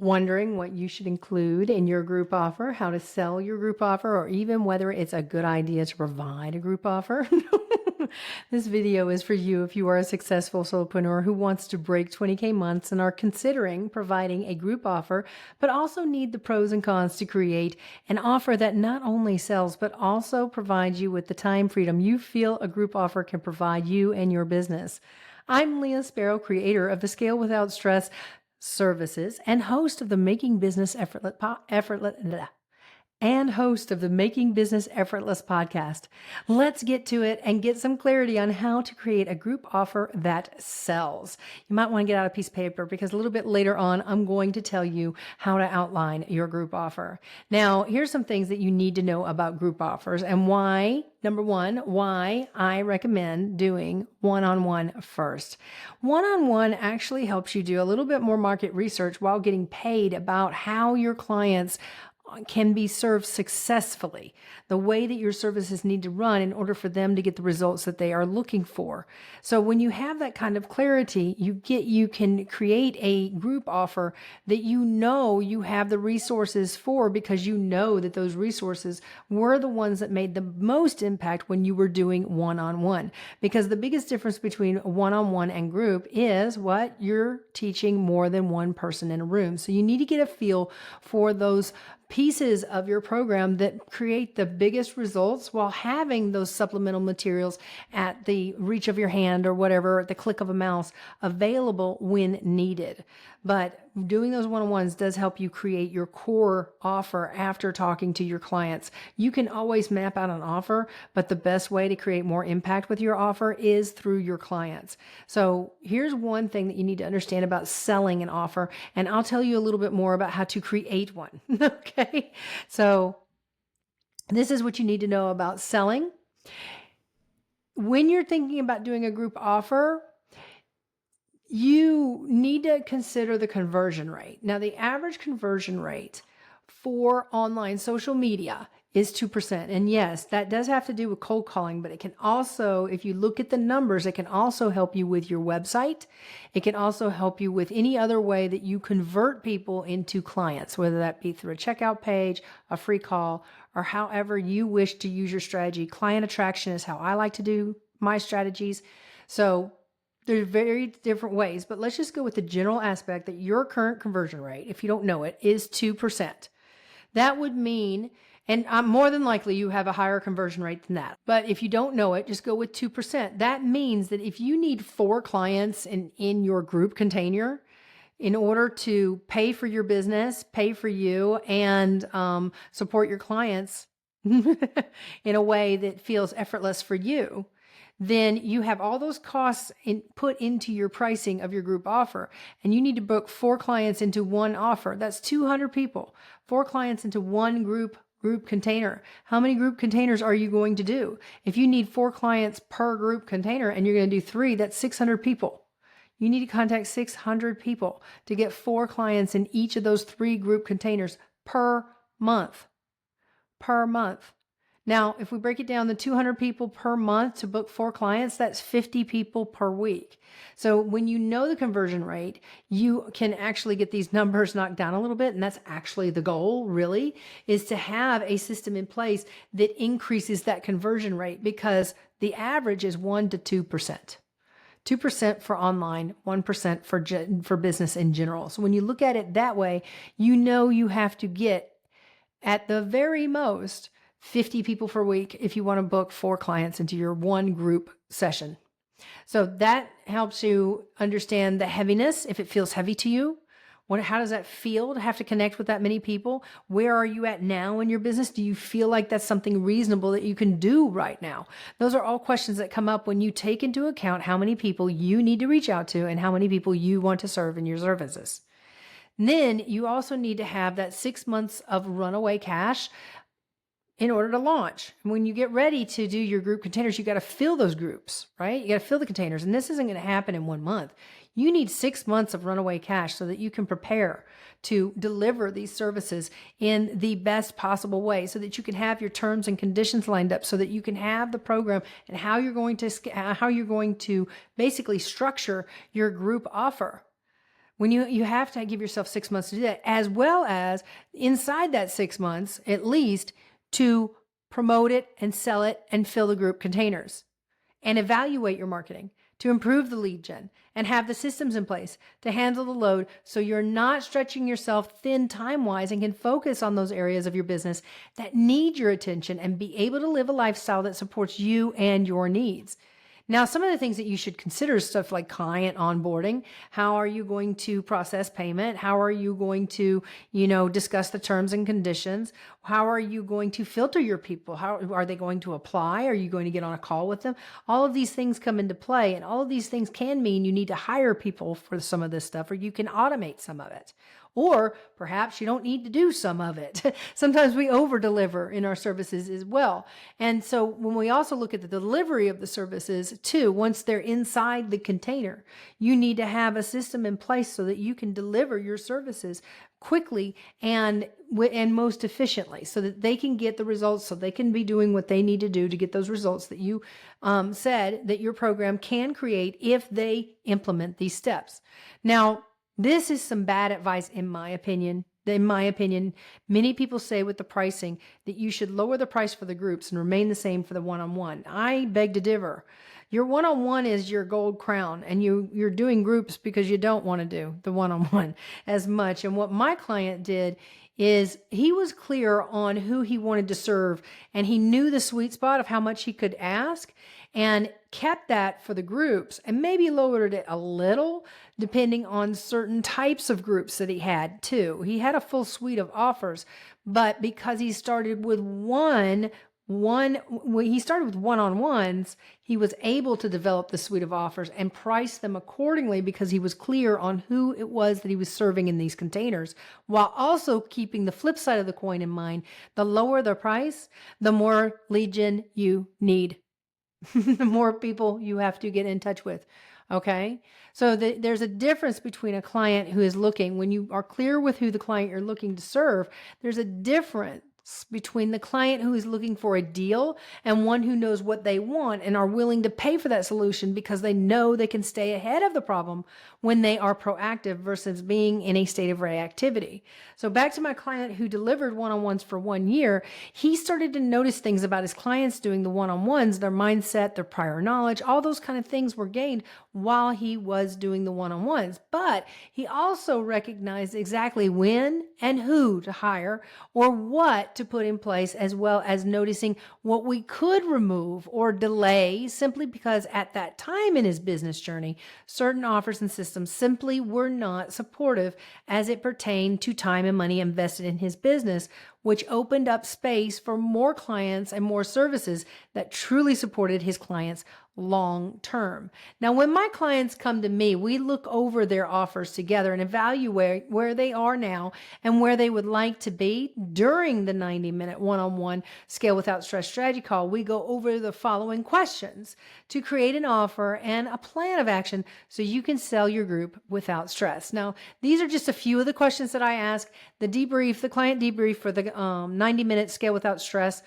Wondering what you should include in your group offer, how to sell your group offer, or even whether it's a good idea to provide a group offer? This video is for you if you are a successful solopreneur who wants to break 20K months and are considering providing a group offer, but also need the pros and cons to create an offer that not only sells, but also provides you with the time freedom you feel a group offer can provide you and your business. I'm Leah Sparrow, creator of the Scale Without Stress services and host of the Making Business Effortless podcast. Let's get to it and get some clarity on how to create a group offer that sells. You might want to get out a piece of paper because a little bit later on, I'm going to tell you how to outline your group offer. Now, here's some things that you need to know about group offers and why. Number one, why I recommend doing one-on-one first. One-on-one actually helps you do a little bit more market research while getting paid about how your clients can be served successfully, the way that your services need to run in order for them to get the results that they are looking for. So when you have that kind of clarity, you can create a group offer that you have the resources for, because you know that those resources were the ones that made the most impact when you were doing one-on-one. Because the biggest difference between one-on-one and group is what you're teaching more than one person in a room. So you need to get a feel for those pieces of your program that create the biggest results while having those supplemental materials at the reach of your hand or whatever, at the click of a mouse, available when needed. But doing those one-on-ones does help you create your core offer after talking to your clients. You can always map out an offer, but the best way to create more impact with your offer is through your clients. So here's one thing that you need to understand about selling an offer, and I'll tell you a little bit more about how to create one. Okay, so this is what you need to know about selling. When you're thinking about doing a group offer, you need to consider the conversion rate. Now, the average conversion rate for online social media is 2%. And yes, that does have to do with cold calling, but it can also, if you look at the numbers, it can also help you with your website. It can also help you with any other way that you convert people into clients, whether that be through a checkout page, a free call, or however you wish to use your strategy. Client attraction is how I like to do my strategies. So there's very different ways, but let's just go with the general aspect that your current conversion rate, if you don't know it, is 2%. That would mean, and more than likely you have a higher conversion rate than that. But if you don't know it, just go with 2%. That means that if you need 4 clients in your group container in order to pay for your business, pay for you, and support your clients in a way that feels effortless for you, then you have all those costs put into your pricing of your group offer. And you need to book 4 clients into one offer. That's 200 people, 4 clients into one group container. How many group containers are you going to do? If you need 4 clients per group container and you're going to do 3, that's 600 people. You need to contact 600 people to get 4 clients in each of those 3 group containers per month. Now, if we break it down to 200 people per month to book 4 clients, that's 50 people per week. So when you know the conversion rate, you can actually get these numbers knocked down a little bit. And that's actually the goal, really, is to have a system in place that increases that conversion rate, because the average is 1 to 2%. 2% for online, 1% for business in general. So when you look at it that way, you know you have to get, at the very most, 50 people per week if you want to book 4 clients into your one group session. So that helps you understand the heaviness, if it feels heavy to you. How does that feel to have to connect with that many people? Where are you at now in your business? Do you feel like that's something reasonable that you can do right now? Those are all questions that come up when you take into account how many people you need to reach out to and how many people you want to serve in your services. And then you also need to have that 6 months of runaway cash in order to launch. When you get ready to do your group containers, you got to fill those groups, right? You got to fill the containers, and this isn't going to happen in 1 month. You need 6 months of runaway cash so that you can prepare to deliver these services in the best possible way, so that you can have your terms and conditions lined up, so that you can have the program and how you're going to basically structure your group offer. When you have to give yourself 6 months to do that, as well as inside that 6 months, at least, to promote it and sell it and fill the group containers and evaluate your marketing to improve the lead gen and have the systems in place to handle the load so you're not stretching yourself thin time-wise and can focus on those areas of your business that need your attention and be able to live a lifestyle that supports you and your needs. Now, some of the things that you should consider is stuff like client onboarding. How are you going to process payment? How are you going to, discuss the terms and conditions? How are you going to filter your people? How are they going to apply? Are you going to get on a call with them? All of these things come into play, and all of these things can mean you need to hire people for some of this stuff, or you can automate some of it. Or perhaps you don't need to do some of it. Sometimes we over deliver in our services as well. And so when we also look at the delivery of the services too, once they're inside the container, you need to have a system in place so that you can deliver your services quickly and most efficiently so that they can get the results, so they can be doing what they need to do to get those results that you said that your program can create if they implement these steps. Now, this is some bad advice in my opinion. In my opinion, many people say with the pricing that you should lower the price for the groups and remain the same for the one-on-one. I beg to differ. Your one-on-one is your gold crown, and you're doing groups because you don't want to do the one-on-one as much. And what my client did is he was clear on who he wanted to serve, and he knew the sweet spot of how much he could ask and kept that for the groups and maybe lowered it a little depending on certain types of groups that he had too. He had a full suite of offers, but because he started with he started with one-on-ones, he was able to develop the suite of offers and price them accordingly because he was clear on who it was that he was serving in these containers, while also keeping the flip side of the coin in mind. The lower the price, the more lead gen you need. The more people you have to get in touch with. Okay. So there's a difference between a client who is looking, when you are clear with who the client you're looking to serve, there's a difference between the client who is looking for a deal and one who knows what they want and are willing to pay for that solution because they know they can stay ahead of the problem when they are proactive versus being in a state of reactivity. So back to my client who delivered one-on-ones for 1 year, he started to notice things about his clients doing the one-on-ones, their mindset, their prior knowledge, all those kind of things were gained while he was doing the one-on-ones. But he also recognized exactly when and who to hire or what to put in place, as well as noticing what we could remove or delay simply because at that time in his business journey, certain offers and systems simply were not supportive as it pertained to time and money invested in his business, which opened up space for more clients and more services that truly supported his clients long term. Now, when my clients come to me, we look over their offers together and evaluate where they are now and where they would like to be during the 90-minute one-on-one Scale Without Stress strategy call. We go over the following questions to create an offer and a plan of action so you can sell your group without stress. Now, these are just a few of the questions that I ask. The client debrief for the 90-minute Scale Without Stress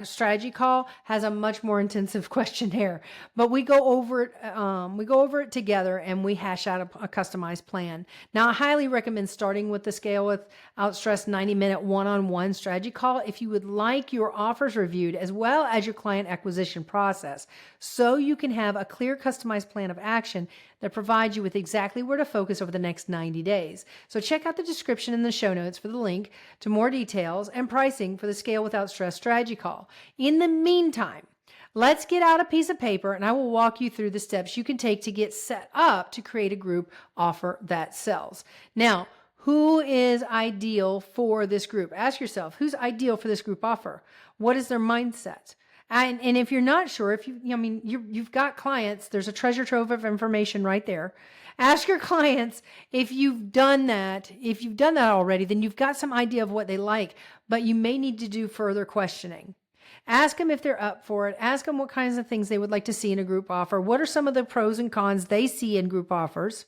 strategy call has a much more intensive questionnaire, but we go over it together and we hash out a customized plan. Now, I highly recommend starting with the Scale Without Stress 90-minute one-on-one strategy call if you would like your offers reviewed as well as your client acquisition process, so you can have a clear customized plan of action that provides you with exactly where to focus over the next 90 days. So check out the description in the show notes for the link to more details and pricing for the Scale Without Stress strategy call. In the meantime, let's get out a piece of paper and I will walk you through the steps you can take to get set up to create a group offer that sells. Now, who is ideal for this group? Ask yourself, who's ideal for this group offer? What is their mindset? And if you're not sure, you've got clients, there's a treasure trove of information right there. Ask your clients if you've done that. If you've done that already, then you've got some idea of what they like, but you may need to do further questioning. Ask them if they're up for it. Ask them what kinds of things they would like to see in a group offer. What are some of the pros and cons they see in group offers?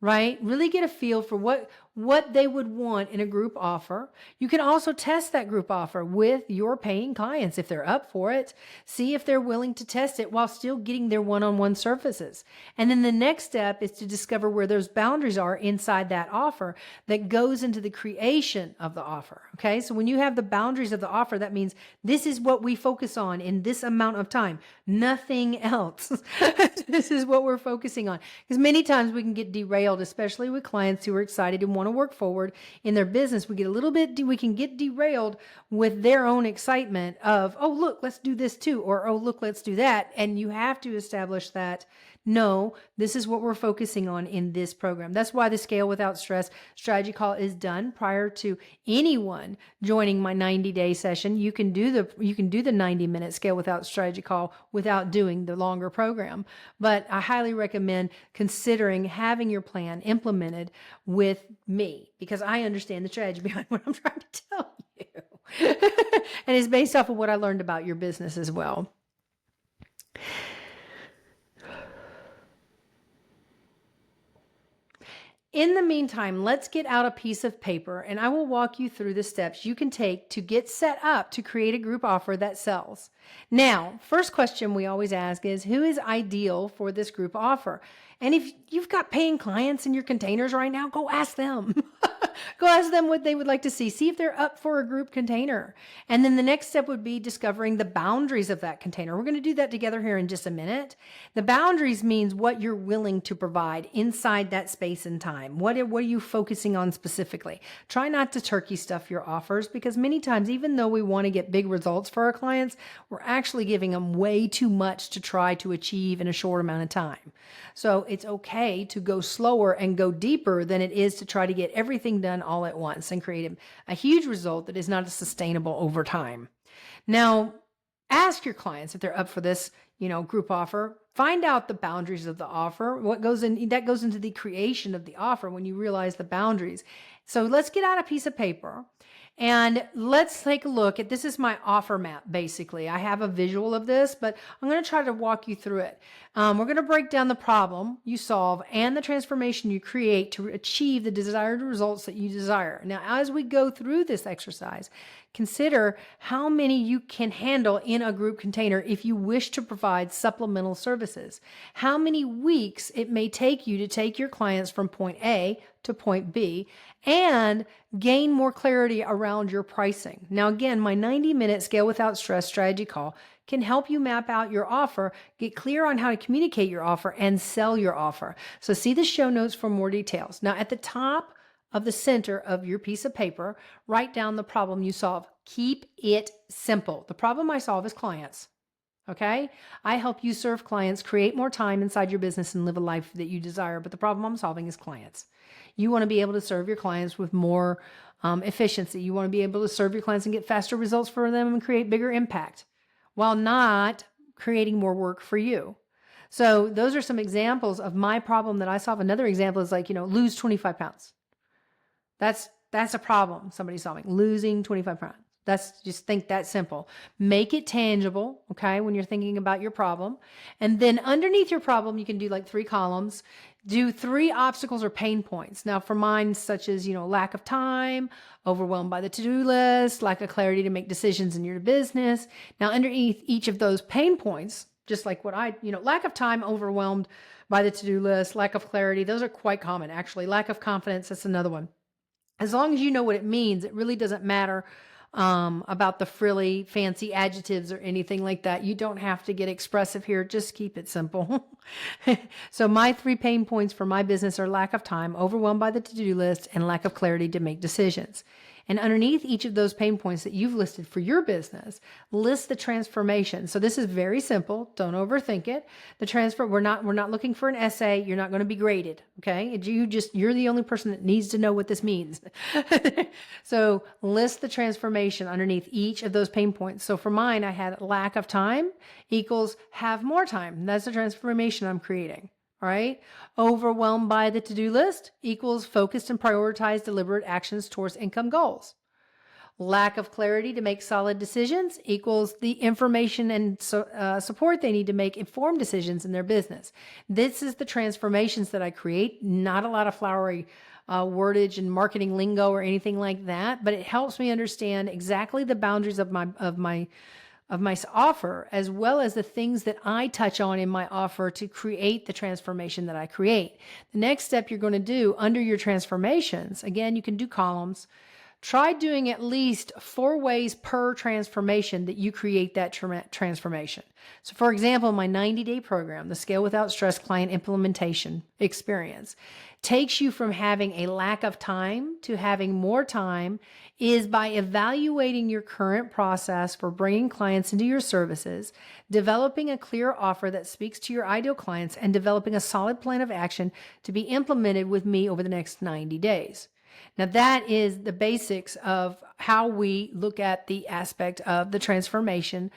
Right? Really get a feel for what what they would want in a group offer. You can also test that group offer with your paying clients if they're up for it. See if they're willing to test it while still getting their one-on-one services. And then the next step is to discover where those boundaries are inside that offer that goes into the creation of the offer. Okay, so when you have the boundaries of the offer, that means this is what we focus on in this amount of time, nothing else. This is what we're focusing on. Because many times we can get derailed, especially with clients who are excited and want to work forward in their business. We can get derailed with their own excitement of, oh, look, let's do this too. Or, oh, look, let's do that. And you have to establish that, no, this is what we're focusing on in this program. That's why the Scale Without Stress strategy call is done prior to anyone joining my 90-day session. You can do the 90-minute Scale Without strategy call without doing the longer program. But I highly recommend considering having your plan implemented with me, because I understand the strategy behind what I'm trying to tell you. And it's based off of what I learned about your business as well. In the meantime, let's get out a piece of paper and I will walk you through the steps you can take to get set up to create a group offer that sells. Now, first question we always ask is, who is ideal for this group offer? And if you've got paying clients in your containers right now, go ask them. Go ask them what they would like to see. See if they're up for a group container. And then the next step would be discovering the boundaries of that container. We're going to do that together here in just a minute. The boundaries means what you're willing to provide inside that space and time. What are you focusing on specifically? Try not to turkey stuff your offers, because many times, even though we want to get big results for our clients, we're actually giving them way too much to try to achieve in a short amount of time. So it's okay to go slower and go deeper than it is to try to get everything done all at once and create a huge result that is not sustainable over time. Now, ask your clients if they're up for this, group offer. Find out the boundaries of the offer. That goes into the creation of the offer when you realize the boundaries. So let's get out a piece of paper and let's take a look at, this is my offer map, basically. I have a visual of this, but I'm going to try to walk you through it. We're going to break down the problem you solve and the transformation you create to achieve the desired results that you desire. Now, as we go through this exercise, consider how many you can handle in a group container if you wish to provide supplemental services. How many weeks it may take you to take your clients from point A to point B and gain more clarity around your pricing. Now, again, my 90-minute Scale Without Stress strategy call can help you map out your offer, get clear on how to communicate your offer, and sell your offer. So see the show notes for more details. Now, at the top of the center of your piece of paper, write down the problem you solve. Keep it simple. The problem I solve is clients. Okay? I help you serve clients, create more time inside your business, and live a life that you desire. But the problem I'm solving is clients. You want to be able to serve your clients with more efficiency. You want to be able to serve your clients and get faster results for them and create bigger impact while not creating more work for you. So those are some examples of my problem that I solve. Another example is lose 25 pounds. That's a problem somebody's solving, losing 25 pounds. Just think that simple. Make it tangible, okay, when you're thinking about your problem. And then underneath your problem, you can do 3 columns. Do 3 obstacles or pain points. Now, for mine, such as, lack of time, overwhelmed by the to-do list, lack of clarity to make decisions in your business. Now, underneath each of those pain points, just like what lack of time, overwhelmed by the to-do list, lack of clarity, those are quite common, actually. Lack of confidence, that's another one. As long as you know what it means, it really doesn't matter about the frilly, fancy adjectives or anything like that. You don't have to get expressive here. Just keep it simple. So my 3 pain points for my business are lack of time, overwhelmed by the to-do list, and lack of clarity to make decisions. And underneath each of those pain points that you've listed for your business, list the transformation. So this is very simple. Don't overthink it. We're not looking for an essay. You're not going to be graded. Okay. You're the only person that needs to know what this means. So list the transformation underneath each of those pain points. So for mine, I had lack of time equals have more time. That's the transformation I'm creating. All right. Overwhelmed by the to-do list equals focused and prioritized deliberate actions towards income goals. Lack of clarity to make solid decisions equals the information and support they need to make informed decisions in their business. This is the transformations that I create, not a lot of flowery wordage and marketing lingo or anything like that, but it helps me understand exactly the boundaries of my offer, as well as the things that I touch on in my offer to create the transformation that I create. The next step you're going to do under your transformations, again, you can do columns. Try doing at least 4 ways per transformation that you create that transformation. So for example, my 90-day program, the Scale Without Stress Client Implementation Experience, takes you from having a lack of time to having more time is by evaluating your current process for bringing clients into your services, developing a clear offer that speaks to your ideal clients, and developing a solid plan of action to be implemented with me over the next 90 days. Now, that is the basics of how we look at the aspect of the transformation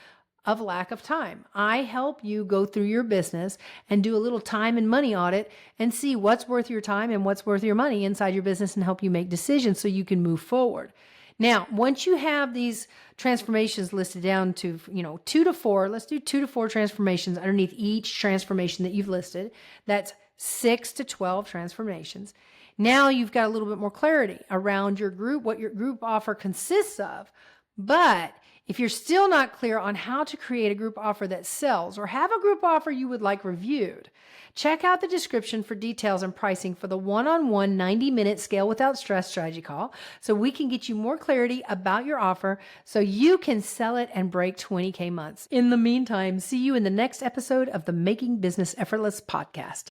of lack of time. I help you go through your business and do a little time and money audit and see what's worth your time and what's worth your money inside your business and help you make decisions so you can move forward. Now, once you have these transformations listed down to, 2 to 4, let's do 2 to 4 transformations underneath each transformation that you've listed. That's 6 to 12 transformations. Now you've got a little bit more clarity around your group, what your group offer consists of. But if you're still not clear on how to create a group offer that sells, or have a group offer you would like reviewed, check out the description for details and pricing for the one-on-one 90-minute Scale Without Stress strategy call so we can get you more clarity about your offer so you can sell it and break 20K months. In the meantime, see you in the next episode of the Making Business Effortless podcast.